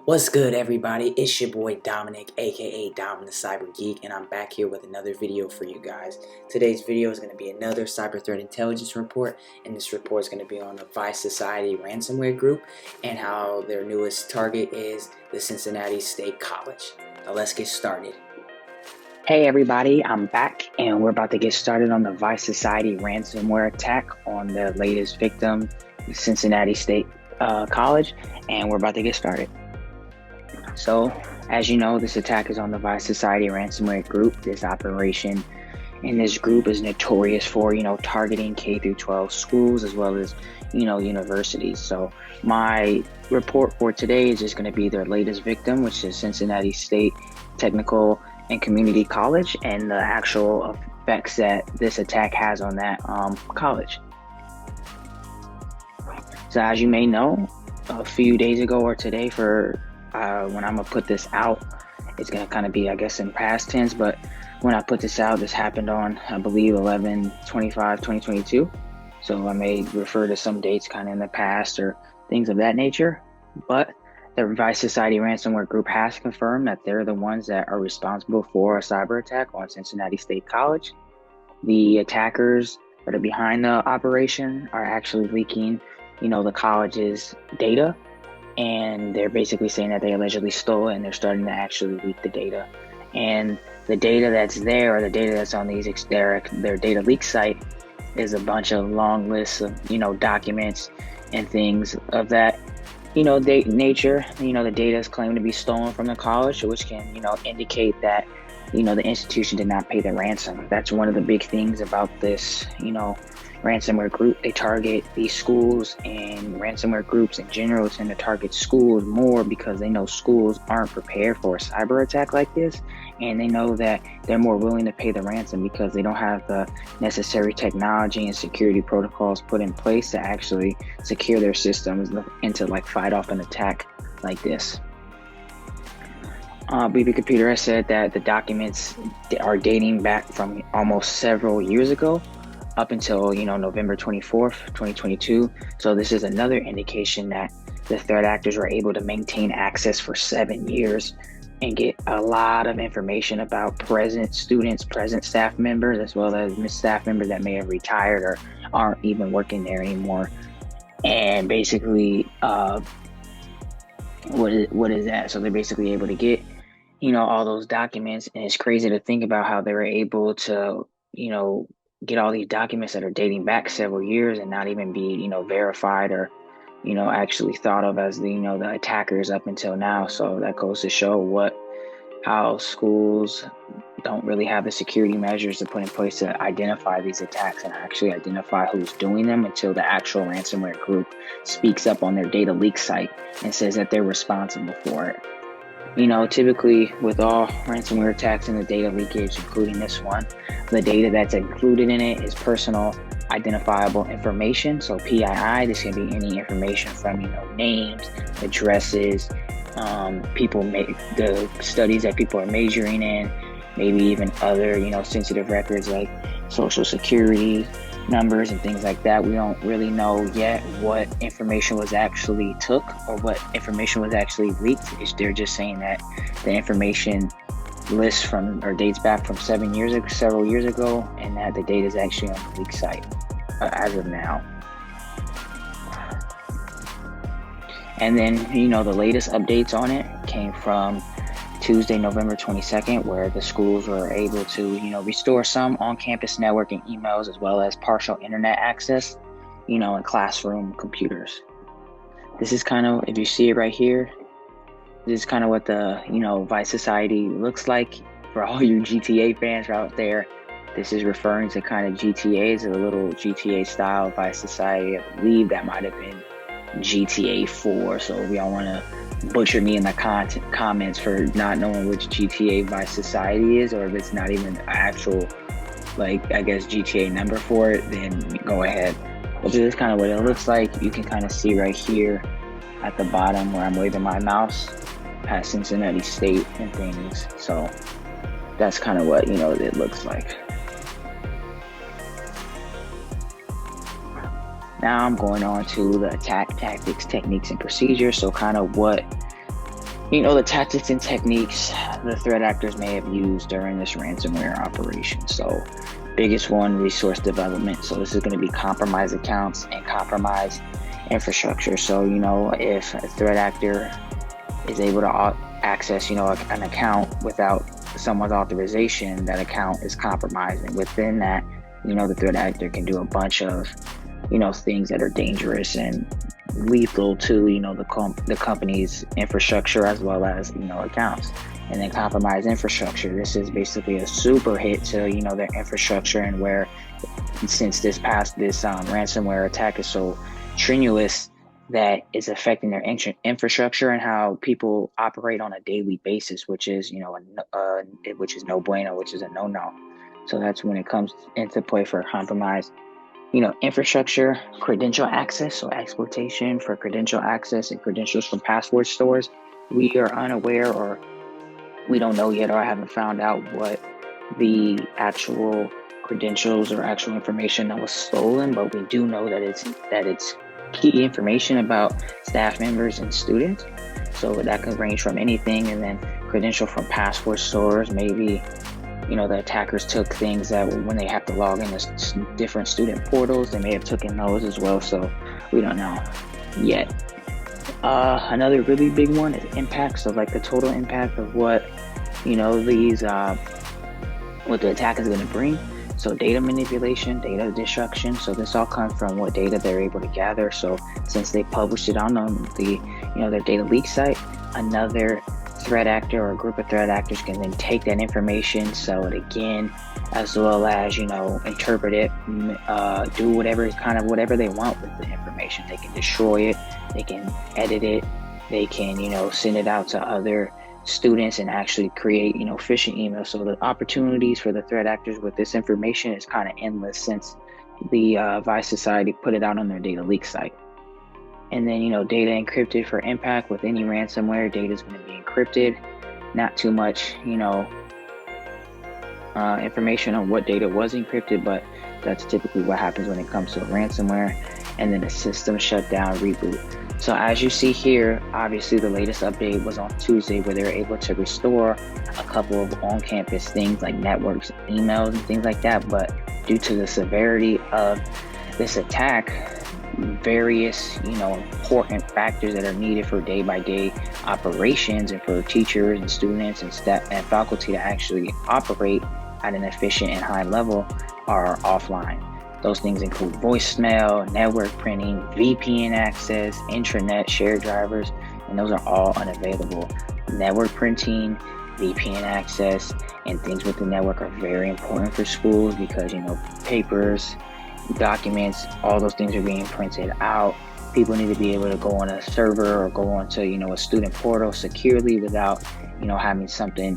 What's good, everybody? It's your boy Dominic, aka Dom the Cyber Geek, and I'm back here with another video for you guys. Today's video is going to be another cyber threat intelligence report, and this report is going to be on the Vice Society ransomware group and how their newest target is the Cincinnati State College. Now let's get started. Hey everybody, I'm back and we're about to get started on the Vice Society ransomware attack on the latest victim, Cincinnati State College, and we're about to get started. So, as you know, this attack is on the Vice Society ransomware group. This operation in this group is notorious for, targeting K through 12 schools as well as, universities. So my report for today is just going to be their latest victim, which is Cincinnati State Technical and Community College, and the actual effects that this attack has on that college. So as you may know, a few days ago or today when I'm gonna put this out, it's gonna kind of be, I guess, in past tense, but when I put this out, this happened on, I believe, 11/25/2022. So I may refer to some dates kind of in the past or things of that nature, but the Vice Society ransomware group has confirmed that they're the ones that are responsible for a cyber attack on Cincinnati State College. The attackers that are behind the operation are actually leaking, the college's data. And they're basically saying that they allegedly stole it, and they're starting to actually leak the data. And the data that's there, or the data that's on their data leak site, is a bunch of long lists of documents and things of that nature. The data is claimed to be stolen from the college, which can indicate that the institution did not pay the ransom. That's one of the big things about this ransomware group. They target these schools, and ransomware groups in general tend to target schools more because they know schools aren't prepared for a cyber attack like this, and they know that they're more willing to pay the ransom because they don't have the necessary technology and security protocols put in place to actually secure their systems and to fight off an attack like this. BB Computer has said that the documents are dating back from almost several years ago, up until November 24th, 2022. So this is another indication that the threat actors were able to maintain access for 7 years and get a lot of information about present students, present staff members, as well as staff members that may have retired or aren't even working there anymore. And basically, what is that? So they're basically able to get all those documents, and it's crazy to think about how they were able to get all these documents that are dating back several years and not even be verified or actually thought of as the attackers up until now. So that goes to show how schools don't really have the security measures to put in place to identify these attacks and actually identify who's doing them until the actual ransomware group speaks up on their data leak site and says that they're responsible for it. Typically with all ransomware attacks and the data leakage, including this one, the data that's included in it is personal identifiable information. So PII, this can be any information from, names, addresses, the studies that people are majoring in, maybe even other, sensitive records like social security numbers and things like that. We don't really know yet what information was actually took or what information was actually leaked. They're just saying that the information lists from or dates back from several years ago, and that the data is actually on the leak site as of now. And then the latest updates on it came from Tuesday, November 22nd, where the schools were able to, restore some on-campus networking emails as well as partial internet access, and classroom computers. This is kind of, if you see it right here, this is kind of what the, Vice Society looks like. For all you GTA fans out there, this is referring to kind of GTA's, a little GTA style Vice Society. I believe that might have been GTA 4, so if y'all want to butcher me in the comments for not knowing which GTA Vice Society is, or if it's not even an actual, GTA number for it, then go ahead. But this is kind of what it looks like. You can kind of see right here at the bottom where I'm waving my mouse past Cincinnati State and things. So that's kind of what, it looks like. Now I'm going on to the attack tactics, techniques, and procedures. So kind of what The tactics and techniques the threat actors may have used during this ransomware operation. So, biggest one, resource development. So, this is going to be compromised accounts and compromised infrastructure. So, if a threat actor is able to access, an account without someone's authorization, that account is compromised. And within that, the threat actor can do a bunch of, things that are dangerous and lethal to, the company's infrastructure as well as, accounts. And then compromised infrastructure. This is basically a super hit to, their infrastructure, and where since this ransomware attack is so strenuous, that is affecting their infrastructure and how people operate on a daily basis, which is, which is no bueno, which is a no-no. So that's when it comes into play for compromised, infrastructure, credential access, so exploitation for credential access and credentials from password stores. We are unaware, or we don't know yet, or I haven't found out what the actual credentials or actual information that was stolen, but we do know that it's key information about staff members and students. So that could range from anything. And then credential from password stores, maybe, the attackers took things that when they have to log into different student portals, they may have taken those as well. So we don't know yet. Another really big one is impact. So like the total impact of what, what the attack is going to bring. So data manipulation, data destruction. So this all comes from what data they're able to gather. So since they published it on their data leak site, another threat actor or a group of threat actors can then take that information, sell it again, as well as, interpret it, do whatever they want with the information. They can destroy it, they can edit it, they can, send it out to other students and actually create, phishing emails. So the opportunities for the threat actors with this information is kind of endless since the Vice Society put it out on their data leak site. And then, data encrypted for impact. With any ransomware, data is going to be encrypted. Not too much, information on what data was encrypted, but that's typically what happens when it comes to a ransomware. And then a system shutdown reboot. So as you see here, obviously the latest update was on Tuesday, where they were able to restore a couple of on-campus things like networks, emails, and things like that. But due to the severity of this attack, various, important factors that are needed for day-by-day operations and for teachers and students and staff and faculty to actually operate at an efficient and high level are offline. Those things include voicemail, network printing, VPN access, intranet, shared drivers, and those are all unavailable. Network printing, VPN access, and things with the network are very important for schools because, papers, documents, all those things are being printed out. People need to be able to go on a server or go onto, a student portal securely without, having something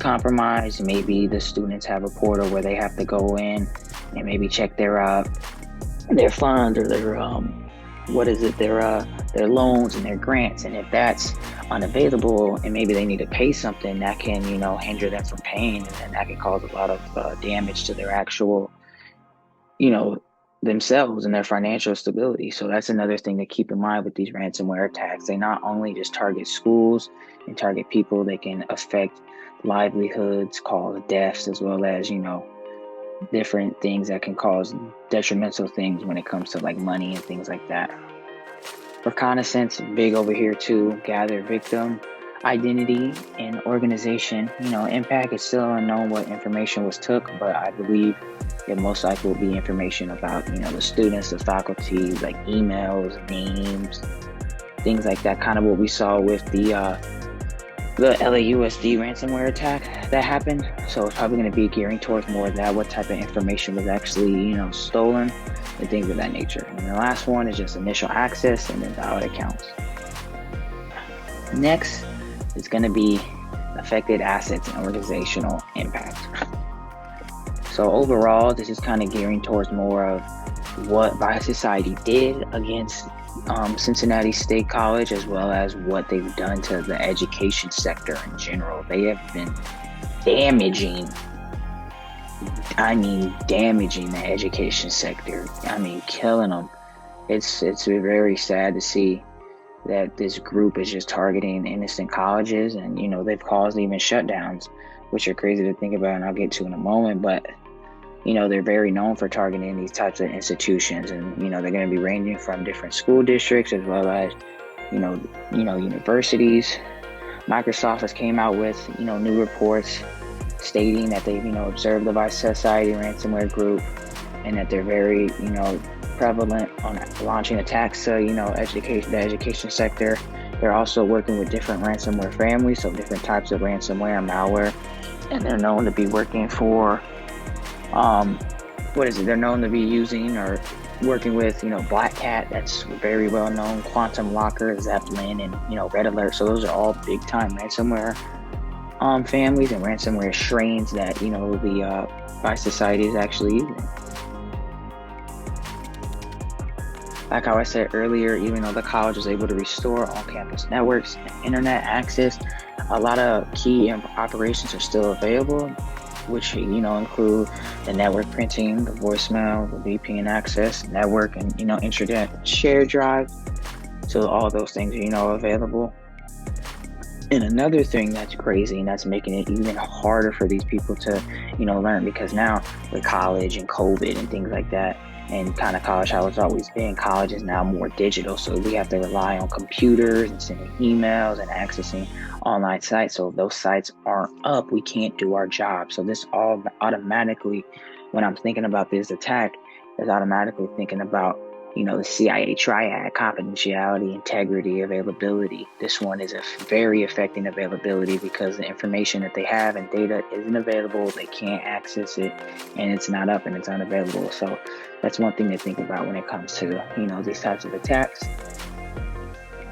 compromised. Maybe the students have a portal where they have to go in and maybe check their funds or their loans and their grants. And if that's unavailable and maybe they need to pay something, that can, hinder them from paying, and that can cause a lot of damage to their actual, themselves and their financial stability. So that's another thing to keep in mind with these ransomware attacks. They not only just target schools and target people, they can affect livelihoods, cause deaths, as well as, different things that can cause detrimental things when it comes to like money and things like that. Reconnaissance, big over here too. Gather victim identity and organization. Impact is still unknown what information was took, but I believe it most likely will be information about, the students, the faculty, like emails, names, things like that. Kind of what we saw with the LAUSD ransomware attack that happened. So it's probably going to be gearing towards more of that, what type of information was actually, stolen and things of that nature. And the last one is just initial access and then valid accounts. Next is going to be affected assets and organizational impact. So overall, this is kind of gearing towards more of what Vice Society did against Cincinnati State College, as well as what they've done to the education sector in general. They have been damaging the education sector. Killing them. It's very sad to see that this group is just targeting innocent colleges, and they've caused even shutdowns, which are crazy to think about, and I'll get to in a moment. But they're very known for targeting these types of institutions, and they're going to be ranging from different school districts as well as universities. Microsoft has came out with new reports stating that they've observed the Vice Society ransomware group, and that they're very prevalent on launching attacks to the education sector. They're also working with different ransomware families, so different types of ransomware and malware, and they're known to be working for they're known to be using or working with Black Cat, that's very well known, Quantum Locker, Zeppelin, and Red Alert. So those are all big time ransomware families and ransomware strains that the Vice Society is actually using. Like how I said earlier, even though the college was able to restore on-campus networks and internet access, a lot of key operations are still available, which include the network printing, the voicemail, the VPN access, network, and intranet share drive. So all those things are available. And another thing that's crazy, and that's making it even harder for these people to learn, because now with college and COVID and things like that, and kind of college how it's always been, college is now more digital, so we have to rely on computers and sending emails and accessing online sites. So if those sites aren't up, we can't do our job. So this all automatically, when I'm thinking about this attack, is automatically thinking about the CIA triad: confidentiality, integrity, availability. This one is a very affecting availability, because the information that they have and data isn't available, they can't access it, and it's not up and it's unavailable. So that's one thing to think about when it comes to these types of attacks.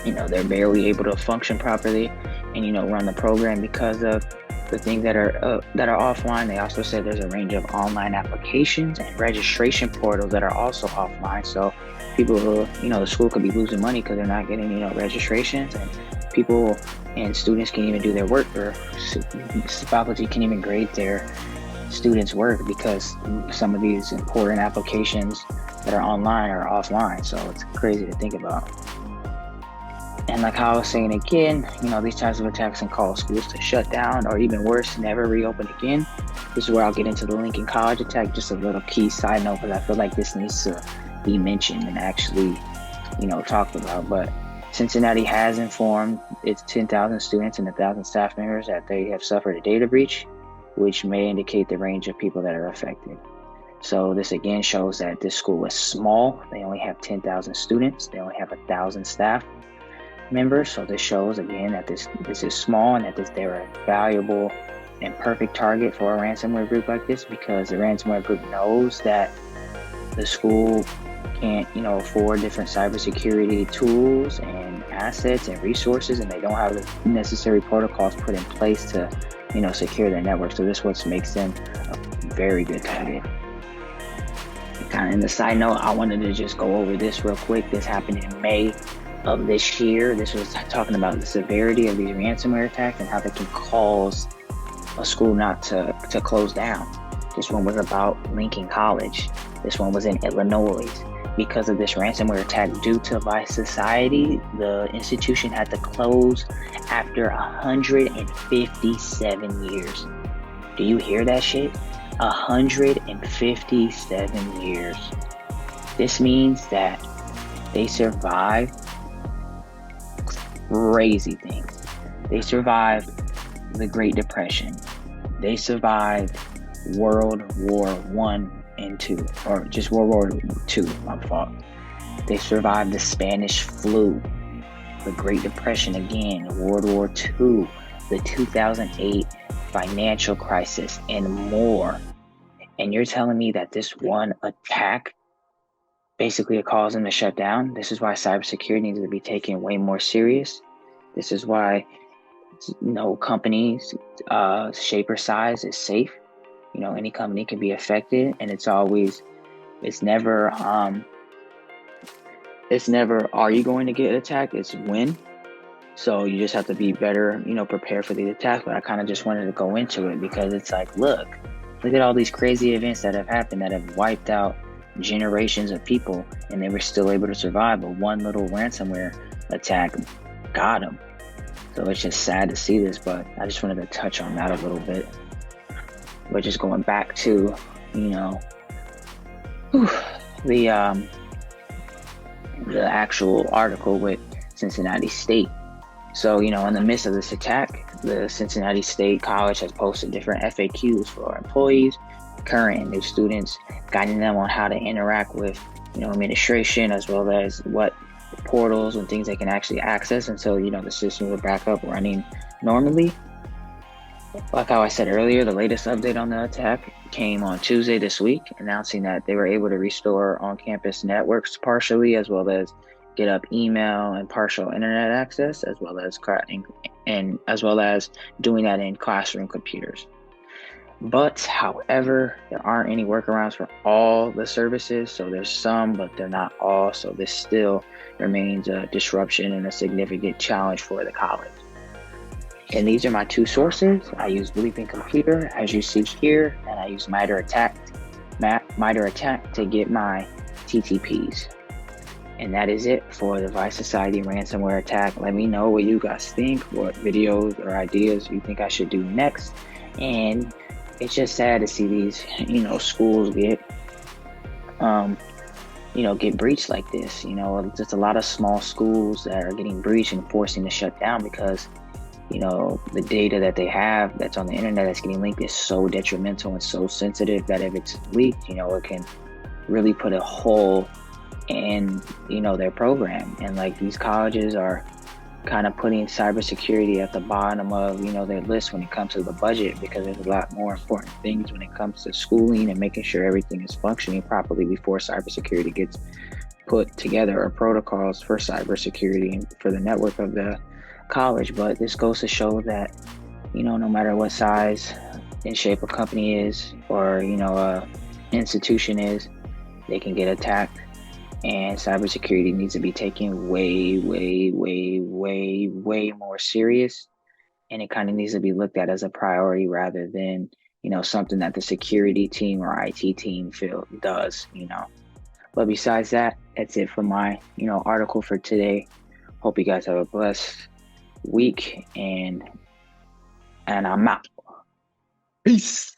They're barely able to function properly and run the program because of the things that are offline. They also said there's a range of online applications and registration portals that are also offline. So people who, the school could be losing money because they're not getting, registrations, and people and students can even do their work, or faculty can even grade their students' work because some of these important applications that are online are offline. So it's crazy to think about. And like how I was saying again, these types of attacks can cause schools to shut down, or even worse, never reopen again. This is where I'll get into the Lincoln College attack. Just a little key side note, because I feel like this needs to be mentioned and actually, talked about. But Cincinnati has informed its 10,000 students and 1,000 staff members that they have suffered a data breach, which may indicate the range of people that are affected. So this again shows that this school is small. They only have 10,000 students. They only have 1,000 staff members. So this shows again that this is small, and that they're a valuable and perfect target for a ransomware group like this, because the ransomware group knows that the school can't afford different cybersecurity tools and assets and resources, and they don't have the necessary protocols put in place to secure their network. So this what makes them a very good target. Kind of in the side note, I wanted to just go over this real quick. This happened in May of this year. This was talking about the severity of these ransomware attacks and how they can cause a school not to close down. This one was about Lincoln College. This one was in Illinois. Because of this ransomware attack due to Vice Society, the institution had to close after 157 years. Do you hear that shit? 157 years. This means that they survived crazy things. They survived the Great Depression. They survived World War I and II, or just World War II, my fault. They survived the Spanish flu, the Great Depression again, World War II, the 2008 financial crisis, and more. And you're telling me that this one attack basically caused them to shut down? This is why cybersecurity needs to be taken way more serious. This is why no companies, shape or size, is safe. Any company can be affected, and it's never, are you going to get attacked? It's when. So you just have to be better, prepared for the attack. But I kind of just wanted to go into it because it's like, look at all these crazy events that have happened that have wiped out generations of people, and they were still able to survive. But one little ransomware attack got him. So it's just sad to see this, but I just wanted to touch on that a little bit. But just going back to, you know, the the actual article with Cincinnati State. So, in the midst of this attack, the Cincinnati State College has posted different FAQs for employees, current and new students, guiding them on how to interact with, administration, as well as what portals and things they can actually access until, the systems are back up running normally. Like how I said earlier, the latest update on the attack came on Tuesday this week, announcing that they were able to restore on-campus networks partially, as well as get up email and partial internet access, as well as doing that in classroom computers. But however, there aren't any workarounds for all the services, so there's some, but they're not all. So this still remains a disruption and a significant challenge for the college. And these are my two sources. I use Bleeping Computer, as you see here, and I use MITRE ATT&CK to get my TTPs. And that is it for the Vice Society ransomware attack. Let me know what you guys think, what videos or ideas you think I should do next. And it's just sad to see these, schools get breached like this. Just a lot of small schools that are getting breached and forcing to shut down because the data that they have that's on the internet that's getting leaked is so detrimental and so sensitive that if it's leaked, it can really put a hole in, their program. And like these colleges are kind of putting cybersecurity at the bottom of, their list when it comes to the budget, because there's a lot more important things when it comes to schooling and making sure everything is functioning properly before cybersecurity gets put together, or protocols for cybersecurity and for the network of the college. But this goes to show that no matter what size and shape a company is, or a institution is, they can get attacked, and cybersecurity needs to be taken way more serious, and it kind of needs to be looked at as a priority rather than something that the security team or IT team does. But besides that, that's it for my article for today. Hope you guys have a blessed week, and I'm out. Peace.